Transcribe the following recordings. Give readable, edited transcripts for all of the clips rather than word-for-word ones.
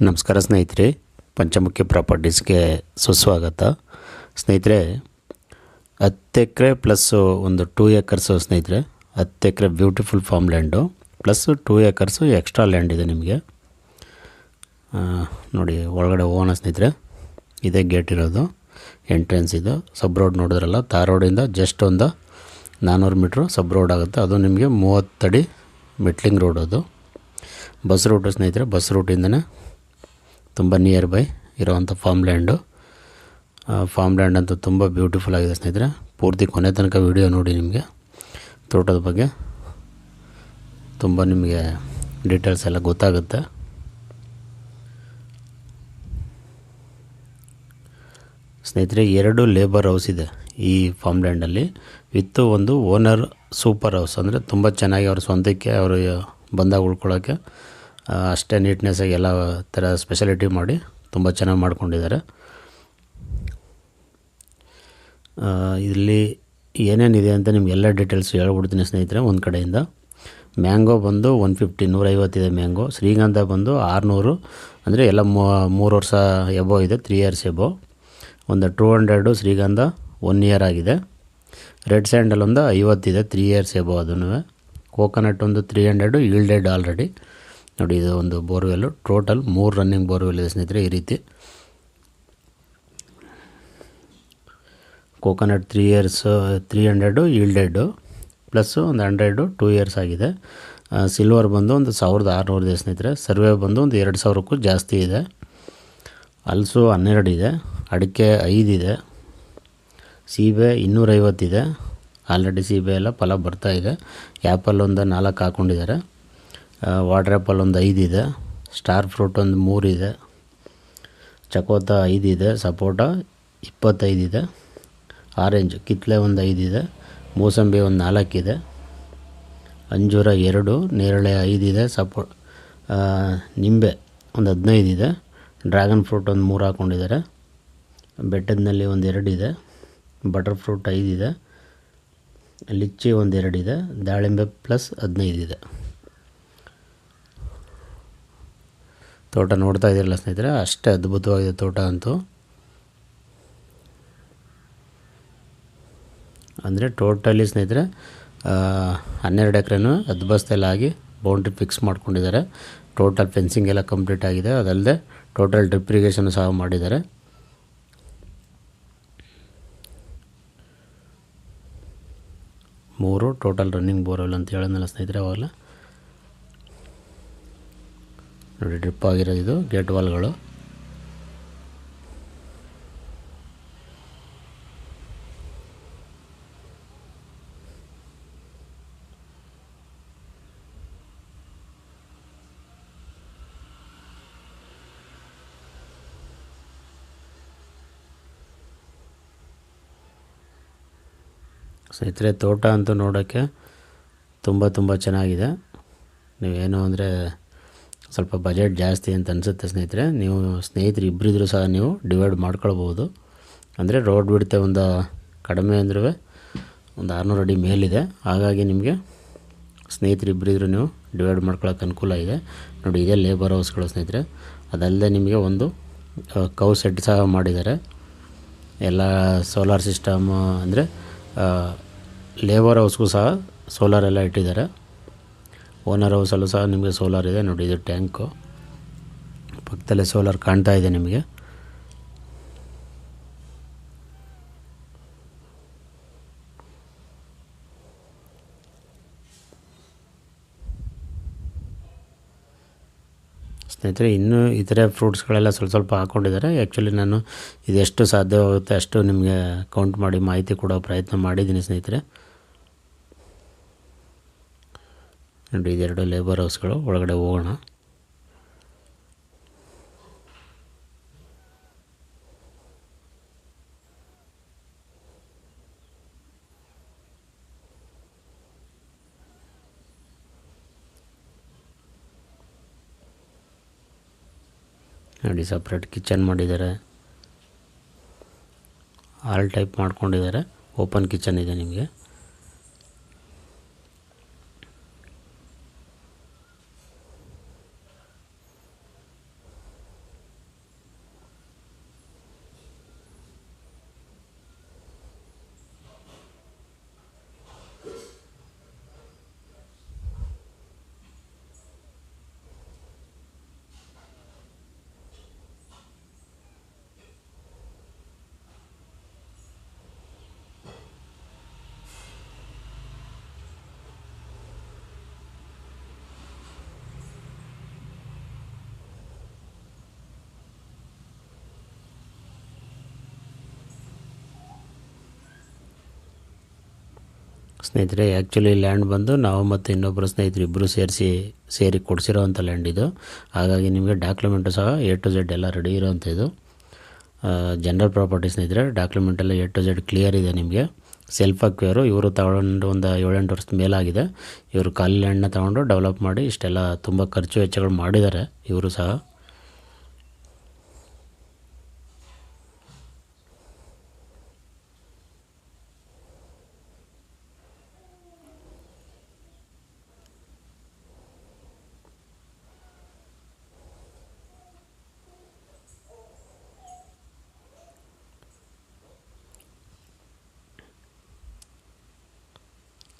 ನಮಸ್ಕಾರ ಸ್ನೇಹಿತರೆ, ಪಂಚಮುಖಿ ಪ್ರಾಪರ್ಟೀಸ್ಗೆ ಸುಸ್ವಾಗತ. ಸ್ನೇಹಿತರೆ, 10 ಎಕರೆ ಪ್ಲಸ್ಸು ಒಂದು 2 ಏಕರ್ಸು ಸ್ನೇಹಿತರೆ. 10 ಎಕರೆ beautiful farm land plus 2 acres extra land ಇದೆ ನಿಮಗೆ. ನೋಡಿ, ಒಳಗಡೆ ಹೋಗೋಣ ಸ್ನೇಹಿತರೆ. ಇದೇ ಗೇಟ್ ಇರೋದು, ಎಂಟ್ರೆನ್ಸ್ ಇದು. ಸಬ್ ರೋಡ್ ನೋಡಿದ್ರಲ್ಲ, ತಾರ್ ರೋಡಿಂದ ಜಸ್ಟ್ ಒಂದು 400 ಮೀಟ್ರು ಸಬ್ ರೋಡ್ ಆಗುತ್ತೆ. ಅದು ನಿಮಗೆ 30 ಅಡಿ ಮೆಟ್ಲಿಂಗ್ ರೋಡ್. ಅದು ಬಸ್ ರೂಟು ಸ್ನೇಹಿತರೆ. ಬಸ್ ರೂಟಿಂದನೇ ತುಂಬ ನಿಯರ್ ಬೈ ಇರೋವಂಥ ಫಾರ್ಮ್ ಲ್ಯಾಂಡು ಅಂತೂ ತುಂಬ ಬ್ಯೂಟಿಫುಲ್ ಆಗಿದೆ ಸ್ನೇಹಿತರೆ. ಪೂರ್ತಿ ಕೊನೆ ತನಕ ವಿಡಿಯೋ ನೋಡಿ. ನಿಮಗೆ ತೋಟದ ಬಗ್ಗೆ ತುಂಬ ನಿಮಗೆ ಡೀಟೇಲ್ಸ್ ಎಲ್ಲ ಗೊತ್ತಾಗುತ್ತೆ. ಸ್ನೇಹಿತರೆ, 2 ಲೇಬರ್ ಹೌಸ್ ಇದೆ ಈ ಫಾರ್ಮ್ ಲ್ಯಾಂಡಲ್ಲಿ, ವಿತ್ತು ಒಂದು ಓನರ್ ಸೂಪರ್ ಹೌಸ್. ಅಂದರೆ ತುಂಬ ಚೆನ್ನಾಗಿ ಅವ್ರ ಸ್ವಂತಕ್ಕೆ ಅವರು ಬಂದಾಗ ಉಳ್ಕೊಳ್ಳೋಕ್ಕೆ ಅಷ್ಟೇ ನೀಟ್ನೆಸ್ಸಾಗಿ ಎಲ್ಲ ಥರ ಸ್ಪೆಷಾಲಿಟಿ ಮಾಡಿ ತುಂಬ ಚೆನ್ನಾಗಿ ಮಾಡ್ಕೊಂಡಿದ್ದಾರೆ. ಇಲ್ಲಿ ಏನೇನಿದೆ ಅಂತ ನಿಮಗೆಲ್ಲ ಡೀಟೇಲ್ಸ್ ಹೇಳ್ಬಿಡ್ತೀನಿ ಸ್ನೇಹಿತರೆ. ಒಂದು ಕಡೆಯಿಂದ ಮ್ಯಾಂಗೋ ಬಂದು 150 150 ಇದೆ ಮ್ಯಾಂಗೋ. ಶ್ರೀಗಂಧ ಬಂದು 600, ಅಂದರೆ ಎಲ್ಲ 3 ವರ್ಷ ಎಬೋ ಇದೆ, 3 ಇಯರ್ಸ್ ಎಬೋ. ಒಂದು 200 ಶ್ರೀಗಂಧ 1 ಇಯರ್ ಆಗಿದೆ. ರೆಡ್ ಸ್ಯಾಂಡಲ್ ಒಂದು 50 ಇದೆ, 3 ಇಯರ್ಸ್ ಎಬೋ. ಅದನ್ನು ಕೋಕೋನಟ್ ಒಂದು 300 ಈಲ್ಡೆಡ್ ಆಲ್ರೆಡಿ. ನೋಡಿ, ಇದು ಒಂದು ಬೋರ್ವೆಲ್ಲು. ಟೋಟಲ್ 3 ರನ್ನಿಂಗ್ ಬೋರ್ವೆಲ್ ಇದೆ ಸ್ನೇಹಿತರೆ. ಈ ರೀತಿ ಕೋಕೋನಟ್ 3 ಇಯರ್ಸ್ 300 ಈಲ್ಡೆಡ್ಡು, ಪ್ಲಸ್ಸು ಒಂದು 100 2 ಇಯರ್ಸ್ ಆಗಿದೆ. ಸಿಲ್ವರ್ ಬಂದು ಒಂದು 1600 ಇದೆ ಸ್ನೇಹಿತರೆ. ಸರ್ವೆ ಬಂದು ಒಂದು 2000ಕ್ಕೂ ಜಾಸ್ತಿ ಇದೆ. ಹಲಸು 12 ಇದೆ. ಅಡಿಕೆ 5 ಇದೆ. ಸೀಬೆ 250 ಇದೆ. ಆಲ್ರೆಡಿ ಸೀಬೆ ಎಲ್ಲ ಫಲ ಬರ್ತಾಯಿದೆ. ಆ್ಯಪಲ್ ಒಂದು 4 ಹಾಕ್ಕೊಂಡಿದ್ದಾರೆ. ವಾಟರ್ ಆ್ಯಪಲ್ ಒಂದು 5 ಇದೆ. ಸ್ಟಾರ್ ಫ್ರೂಟ್ ಒಂದು 3 ಇದೆ. ಚಕೋತ 5 ಇದೆ. ಸಪೋಟ 25 ಇದೆ. ಆರೆಂಜ್ ಕಿತ್ಲೆ ಒಂದು 5 ಇದೆ. ಮೂಸಂಬಿ ಒಂದು 4 ಇದೆ. ಅಂಜೂರ 2, ನೇರಳೆ 5 ಇದೆ. ನಿಂಬೆ ಒಂದು 15 ಇದೆ. ಡ್ರ್ಯಾಗನ್ ಫ್ರೂಟ್ ಒಂದು 3 ಹಾಕ್ಕೊಂಡಿದ್ದಾರೆ. ಬೆಟ್ಟದಲ್ಲಿ ಒಂದು 2 ಇದೆ. ಬಟರ್ ಫ್ರೂಟ್ 5 ಇದೆ. ಲಿಚ್ಚಿ ಒಂದು 2 ಇದೆ. ದಾಳಿಂಬೆ ಪ್ಲಸ್ 15 ಇದೆ. ತೋಟ ನೋಡ್ತಾ ಇದ್ದೀರಲ್ಲ ಸ್ನೇಹಿತರೆ, ಅಷ್ಟೇ ಅದ್ಭುತವಾಗಿದೆ ತೋಟ ಅಂತೂ. ಅಂದರೆ ಟೋಟಲಿ ಸ್ನೇಹಿತರೆ 12 ಎಕರೆನೂ ಹದ್ಬಸ್ತೆಲ್ಲ ಆಗಿ ಬೌಂಡ್ರಿ ಫಿಕ್ಸ್ ಮಾಡ್ಕೊಂಡಿದ್ದಾರೆ. ಟೋಟಲ್ ಫೆನ್ಸಿಂಗ್ ಎಲ್ಲ ಕಂಪ್ಲೀಟ್ ಆಗಿದೆ. ಅದಲ್ಲದೆ ಟೋಟಲ್ ಡ್ರಿಪ್ ಇರಿಗೇಷನ್ ಸಹ ಮಾಡಿದ್ದಾರೆ. ಮೂರು ಟೋಟಲ್ ರನ್ನಿಂಗ್ ಬೋರ್ವೆಲ್ ಅಂತ ಹೇಳಿದ್ನಲ್ಲ ಸ್ನೇಹಿತರೆ ಅವಾಗಲೇ. ನೋಡಿ, ಡ್ರಿಪ್ ಆಗಿರೋದು ಇದು ಗೇಟ್ ವಾಲ್ಗಳು. ಸ್ನೇಹಿತರೆ, ತೋಟ ಅಂತೂ ನೋಡೋಕ್ಕೆ ತುಂಬ ಚೆನ್ನಾಗಿದೆ. ನೀವೇನು ಅಂದರೆ ಸ್ವಲ್ಪ ಬಜೆಟ್ ಜಾಸ್ತಿ ಅಂತ ಅನಿಸುತ್ತೆ ಸ್ನೇಹಿತರೆ. ನೀವು ಸ್ನೇಹಿತರು ಇಬ್ಬರಿದ್ರೂ ಸಹ ನೀವು ಡಿವೈಡ್ ಮಾಡ್ಕೊಳ್ಬೋದು. ಅಂದರೆ ರೋಡ್ ಬಿಡುತ್ತೆ ಒಂದು ಕಡಿಮೆ ಅಂದ್ರೂ ಒಂದು 600 ಅಡಿ ಮೇಲಿದೆ. ಹಾಗಾಗಿ ನಿಮಗೆ ಸ್ನೇಹಿತರು ಇಬ್ಬರಿದ್ರೂ ನೀವು ಡಿವೈಡ್ ಮಾಡ್ಕೊಳ್ಳೋಕೆ ಅನುಕೂಲ ಇದೆ. ನೋಡಿ, ಇದೇ ಲೇಬರ್ ಹೌಸ್ಗಳು ಸ್ನೇಹಿತರೆ. ಅದಲ್ಲದೆ ನಿಮಗೆ ಒಂದು ಕೌ ಸೆಟ್ ಸಹ ಮಾಡಿದ್ದಾರೆ. ಎಲ್ಲ ಸೋಲಾರ್ ಸಿಸ್ಟಮ್, ಅಂದರೆ ಲೇಬರ್ ಹೌಸ್ಗೂ ಸಹ ಸೋಲಾರ್ ಎಲ್ಲ ಇಟ್ಟಿದ್ದಾರೆ. ಓನರ್ ಹೌಸಲ್ಲೂ ಸಹ ನಿಮಗೆ ಸೋಲಾರ್ ಇದೆ. ನೋಡಿ, ಇದು ಟ್ಯಾಂಕು ಪಕ್ಕದಲ್ಲೇ ಸೋಲಾರ್ ಕಾಣ್ತಾ ಇದೆ ನಿಮಗೆ. ಸ್ನೇಹಿತರೆ, ಇನ್ನೂ ಇತರೆ ಫ್ರೂಟ್ಸ್ಗಳೆಲ್ಲ ಸ್ವಲ್ಪ ಹಾಕ್ಕೊಂಡಿದ್ದಾರೆ. ಆ್ಯಕ್ಚುಲಿ ನಾನು ಇದೆಷ್ಟು ಸಾಧ್ಯವಾಗುತ್ತೆ ಅಷ್ಟು ನಿಮಗೆ ಕೌಂಟ್ ಮಾಡಿ ಮಾಹಿತಿ ಕೊಡೋ ಪ್ರಯತ್ನ ಮಾಡಿದ್ದೀನಿ ಸ್ನೇಹಿತರೆ. ನೋಡಿ, ಇದೆರಡು ಲೇಬರ್ ಹೌಸ್ಗಳು. ಒಳಗಡೆ ಹೋಗೋಣ. ನೋಡಿ, ಸಪ್ರೇಟ್ ಕಿಚನ್ ಮಾಡಿದ್ದಾರೆ. ಆಲ್ ಟೈಪ್ ಮಾಡ್ಕೊಂಡಿದ್ದಾರೆ. ಓಪನ್ ಕಿಚನ್ ಇದೆ ನಿಮಗೆ. ಸ್ನೇಹಿತರೆ, ಆ್ಯಕ್ಚುಲಿ ಲ್ಯಾಂಡ್ ಬಂದು ನಾವು ಮತ್ತು ಇನ್ನೊಬ್ಬರು ಸ್ನೇಹಿತರು ಇಬ್ಬರು ಸೇರಿ ಕೊಡಿಸಿರೋವಂಥ ಲ್ಯಾಂಡ್ ಇದು. ಹಾಗಾಗಿ ನಿಮಗೆ ಡಾಕ್ಯುಮೆಂಟು ಸಹ A to Z ಎಲ್ಲ ರೆಡಿ ಇರೋವಂಥದ್ದು. ಜನರಲ್ ಪ್ರಾಪರ್ಟಿ ಸ್ನೇಹಿತರೆ, ಡಾಕ್ಯುಮೆಂಟೆಲ್ಲ A to Z ಕ್ಲಿಯರ್ ಇದೆ ನಿಮಗೆ. ಸೆಲ್ಫ್ ಅಕ್ವೇರು ಇವರು ತಗೊಂಡು ಒಂದು 7-8 ವರ್ಷದ ಮೇಲಾಗಿದೆ. ಇವರು ಖಾಲಿ ಲ್ಯಾಂಡ್ನ ತೊಗೊಂಡು ಡೆವಲಪ್ ಮಾಡಿ ಇಷ್ಟೆಲ್ಲ ತುಂಬ ಖರ್ಚು ವೆಚ್ಚಗಳು ಮಾಡಿದ್ದಾರೆ ಇವರು ಸಹ.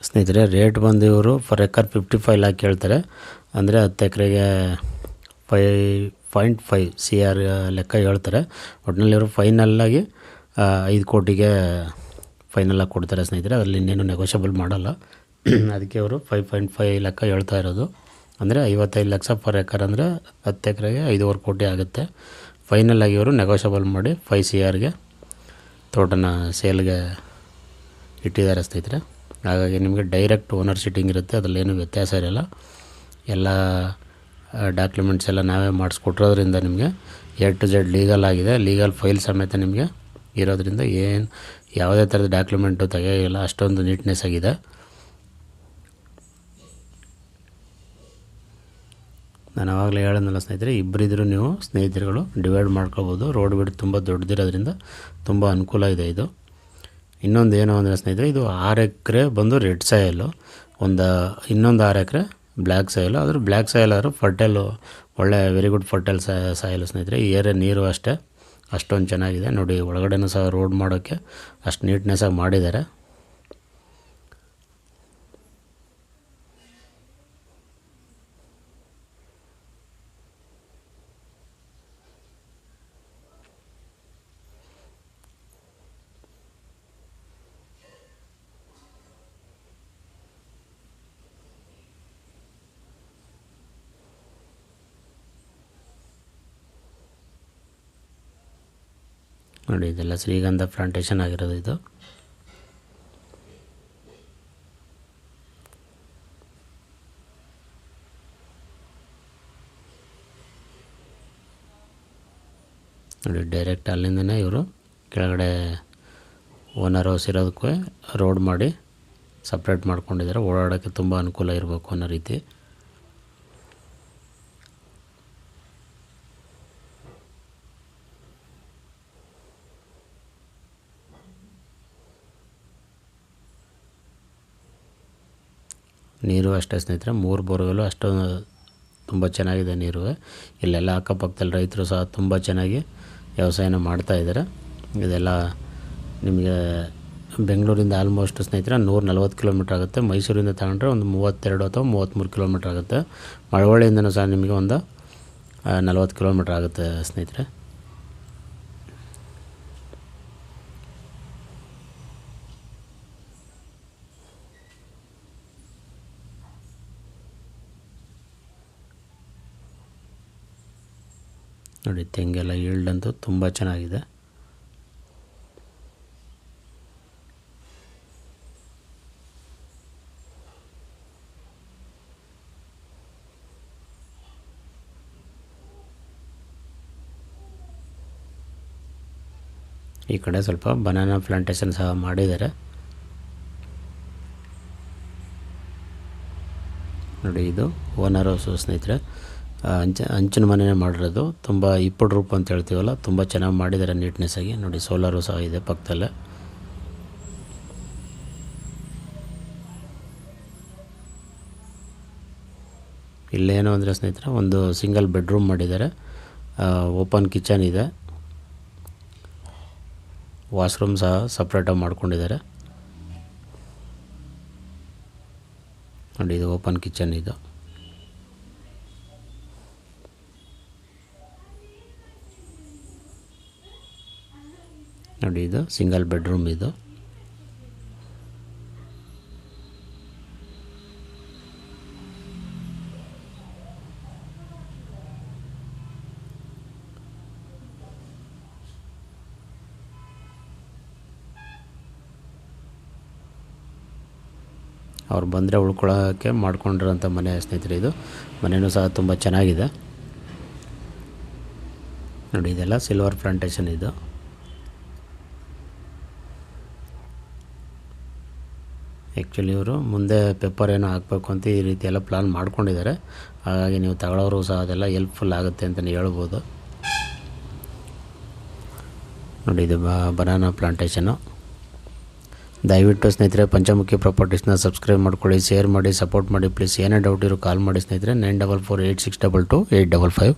ಸ್ನೇಹಿತರೆ, ರೇಟ್ ಬಂದು ಇವರು ಫರ್ ಎಕರ್ 55 lakh ಕೇಳ್ತಾರೆ. ಅಂದರೆ 10 ಎಕರೆಗೆ 5.5 CR ಲೆಕ್ಕ ಹೇಳ್ತಾರೆ. ಒಟ್ಟಿನಲ್ಲಿ ಇವರು ಫೈನಲ್ಲಾಗಿ 5 ಕೋಟಿಗೆ ಫೈನಲಾಗಿ ಕೊಡ್ತಾರೆ ಸ್ನೇಹಿತರೆ. ಅದರಲ್ಲಿ ಇನ್ನೇನು ನೆಗೋಷಿಯಬಲ್ ಮಾಡಲ್ಲ. ಅದಕ್ಕೆ ಅವರು 5.5 ಲೆಕ್ಕ ಹೇಳ್ತಾ ಇರೋದು. ಅಂದರೆ 55 ಲಕ್ಷ ಪರ್ ಎಕರ್, ಅಂದರೆ 10 ಎಕರೆಗೆ 5.5 ಕೋಟಿ ಆಗುತ್ತೆ. ಫೈನಲಾಗಿ ಇವರು ನೆಗೋಷಿಯಬಲ್ ಮಾಡಿ 5 CRಗೆ ತೋಟನ ಸೇಲ್ಗೆ ಇಟ್ಟಿದ್ದಾರೆ ಸ್ನೇಹಿತರೆ. ಹಾಗಾಗಿ ನಿಮಗೆ ಡೈರೆಕ್ಟ್ ಓನರ್ ಸಿಟ್ಟಿಂಗ್ ಇರುತ್ತೆ, ಅದರಲ್ಲೇನು ವ್ಯತ್ಯಾಸ ಇರೋಲ್ಲ. ಎಲ್ಲ ಡಾಕ್ಯುಮೆಂಟ್ಸ್ ಎಲ್ಲ ನಾವೇ ಮಾಡಿಸ್ಕೊಟ್ಟಿರೋದ್ರಿಂದ ನಿಮಗೆ A to Z ಲೀಗಲ್ ಆಗಿದೆ. ಲೀಗಲ್ ಫೈಲ್ ಸಮೇತ ನಿಮಗೆ ಇರೋದ್ರಿಂದ ಯಾವುದೇ ಥರದ ಡಾಕ್ಯುಮೆಂಟು ತೆಗೆಯೋಲ್ಲ, ಅಷ್ಟೊಂದು ನೀಟ್ನೆಸ್ ಆಗಿದೆ. ನಾನು ಆವಾಗಲೇ ಹೇಳಿದ್ನಲ್ಲ ಸ್ನೇಹಿತರೆ, ಇಬ್ಬರಿದ್ದರೂ ನೀವು ಸ್ನೇಹಿತರುಗಳು ಡಿವೈಡ್ ಮಾಡ್ಕೊಬೋದು. ರೋಡ್ ಬಿಟ್ಟು ತುಂಬ ದೊಡ್ಡದಿರೋದ್ರಿಂದ ತುಂಬ ಅನುಕೂಲ ಇದೆ ಇದು. ಇನ್ನೊಂದು ಏನು ಅಂದರೆ ಸ್ನೇಹಿತರೆ, ಇದು 6 ಎಕರೆ ಬಂದು ರೆಡ್ ಸಾಯಲು, ಇನ್ನೊಂದು 6 ಎಕರೆ ಬ್ಲ್ಯಾಕ್ ಸಾಯಿಲು. ಆದರೂ ಬ್ಲ್ಯಾಕ್ ಸಾಯಿಲ್ ಆದರೂ ಫರ್ಟೈಲು, ಒಳ್ಳೆ ವೆರಿ ಗುಡ್ ಫರ್ಟೈಲ್ ಸಾಯಿಲು ಸ್ನೇಹಿತರೆ. ಈ ಏರಿಯಾ ನೀರು ಅಷ್ಟೇ ಅಷ್ಟೊಂದು ಚೆನ್ನಾಗಿದೆ ನೋಡಿ. ಒಳಗಡೆನೂ ಸಹ ರೋಡ್ ಮಾಡೋಕ್ಕೆ ಅಷ್ಟು ನೀಟ್ನೆಸ್ಸಾಗಿ ಮಾಡಿದ್ದಾರೆ. ನೋಡಿ, ಇದೆಲ್ಲ ಶ್ರೀಗಂಧ ಪ್ಲಾಂಟೇಶನ್ ಆಗಿರೋದು ಇದು. ನೋಡಿ, ಡೈರೆಕ್ಟ್ ಅಲ್ಲಿಂದನೇ ಇವರು ಕೆಳಗಡೆ ಓನರ್ ಹೌಸ್ ಇರೋದಕ್ಕೆ ರೋಡ್ ಮಾಡಿ ಸಪ್ರೇಟ್ ಮಾಡ್ಕೊಂಡಿದ್ದಾರೆ. ಓಡಾಡೋಕ್ಕೆ ತುಂಬ ಅನುಕೂಲ ಇರಬೇಕು ಅನ್ನೋ ರೀತಿ. ನೀರು ಅಷ್ಟೇ ಸ್ನೇಹಿತರೆ, 3 ಬೋರ್ವೆಲ್ಲು ಅಷ್ಟೊಂದು ತುಂಬ ಚೆನ್ನಾಗಿದೆ ನೀರು. ಇಲ್ಲೆಲ್ಲ ಅಕ್ಕಪಕ್ಕದಲ್ಲಿ ರೈತರು ಸಹ ತುಂಬ ಚೆನ್ನಾಗಿ ವ್ಯವಸಾಯನ ಮಾಡ್ತಾಯಿದ್ದಾರೆ. ಇದೆಲ್ಲ ನಿಮಗೆ ಬೆಂಗಳೂರಿಂದ ಆಲ್ಮೋಸ್ಟ್ ಸ್ನೇಹಿತರೆ 140 ಕಿಲೋಮೀಟ್ರ್ ಆಗುತ್ತೆ. ಮೈಸೂರಿಂದ ತಗೊಂಡ್ರೆ ಒಂದು 32 ಅಥವಾ 33 ಕಿಲೋಮೀಟ್ರ್ ಆಗುತ್ತೆ. ಮಳವಳ್ಳಿಯಿಂದನೂ ಸಹ ನಿಮಗೆ ಒಂದು 40 ಕಿಲೋಮೀಟ್ರ್ ಆಗುತ್ತೆ ಸ್ನೇಹಿತರೆ. ನೋಡಿ, ತೆಂಗೆಲ್ಲ ಈಲ್ಡ್ ಅಂತೂ ತುಂಬ ಚೆನ್ನಾಗಿದೆ. ಈ ಕಡೆ ಸ್ವಲ್ಪ ಬನಾನಾ ಪ್ಲಾಂಟೇಶನ್ ಸಹ ಮಾಡಿದ್ದಾರೆ ನೋಡಿ. ಇದು ಓನರ್ ಹೌಸು ಸ್ನೇಹಿತರೆ. ಅಂಚಿನ ಮನೆಯೇ ಮಾಡಿರೋದು. ತುಂಬ ಇಪ್ಪಡು ರೂಪ್ ಅಂತ ಹೇಳ್ತೀವಲ್ಲ, ತುಂಬ ಚೆನ್ನಾಗಿ ಮಾಡಿದ್ದಾರೆ ನೀಟ್ನೆಸ್ ಆಗಿ. ನೋಡಿ, ಸೋಲಾರು ಸಹ ಇದೆ ಪಕ್ಕದಲ್ಲೇ. ಇಲ್ಲೇನು ಅಂದರೆ ಸ್ನೇಹಿತರೆ, ಒಂದು ಸಿಂಗಲ್ ಬೆಡ್ರೂಮ್ ಮಾಡಿದ್ದಾರೆ. ಓಪನ್ ಕಿಚನ್ ಇದೆ. ವಾಶ್ರೂಮ್ ಸಹ ಸಪ್ರೇಟಾಗಿ ಮಾಡ್ಕೊಂಡಿದ್ದಾರೆ ನೋಡಿ. ಇದು ಓಪನ್ ಕಿಚನ್ ಇದು. ನೋಡಿ, ಇದು ಸಿಂಗಲ್ ಬೆಡ್ರೂಮ್ ಇದು. ಅವ್ರು ಬಂದರೆ ಉಳ್ಕೊಳ್ಳೋಕ್ಕೆ ಮಾಡ್ಕೊಂಡಿರೋಂಥ ಮನೆ ಸ್ನೇಹಿತರೆ. ಇದು ಮನೆಯೂ ಸಹ ತುಂಬ ಚೆನ್ನಾಗಿದೆ ನೋಡಿ. ಇದೆಲ್ಲ ಸಿಲ್ವರ್ ಪ್ಲಾಂಟೇಶನ್ ಇದು. ಆ್ಯಕ್ಚುಲಿ ಇವರು ಮುಂದೆ ಪೆಪ್ಪರ್ ಏನೋ ಹಾಕಬೇಕು ಅಂತ ಈ ರೀತಿ ಎಲ್ಲ ಪ್ಲಾನ್ ಮಾಡ್ಕೊಂಡಿದ್ದಾರೆ. ಹಾಗಾಗಿ ನೀವು ತಗೊಳ್ಳೋರು ಸಹ ಅದೆಲ್ಲ ಹೆಲ್ಪ್ಫುಲ್ ಆಗುತ್ತೆ ಅಂತಲೇ ಹೇಳ್ಬೋದು ನೋಡಿ. ಇದು ಬನಾನಾ ಪ್ಲಾಂಟೇಶನು. ದಯವಿಟ್ಟು ಸ್ನೇಹಿತರೆ ಪಂಚಮುಖಿ ಪ್ರಾಪರ್ಟೀಸ್ನ ಸಬ್ಸ್ಕ್ರೈಬ್ ಮಾಡ್ಕೊಳ್ಳಿ, ಶೇರ್ ಮಾಡಿ, ಸಪೋರ್ಟ್ ಮಾಡಿ ಪ್ಲೀಸ್. ಏನೇ ಡೌಟ್ ಇರೋ ಕಾಲ್ ಮಾಡಿ ಸ್ನೇಹಿತರೆ. 9448622855.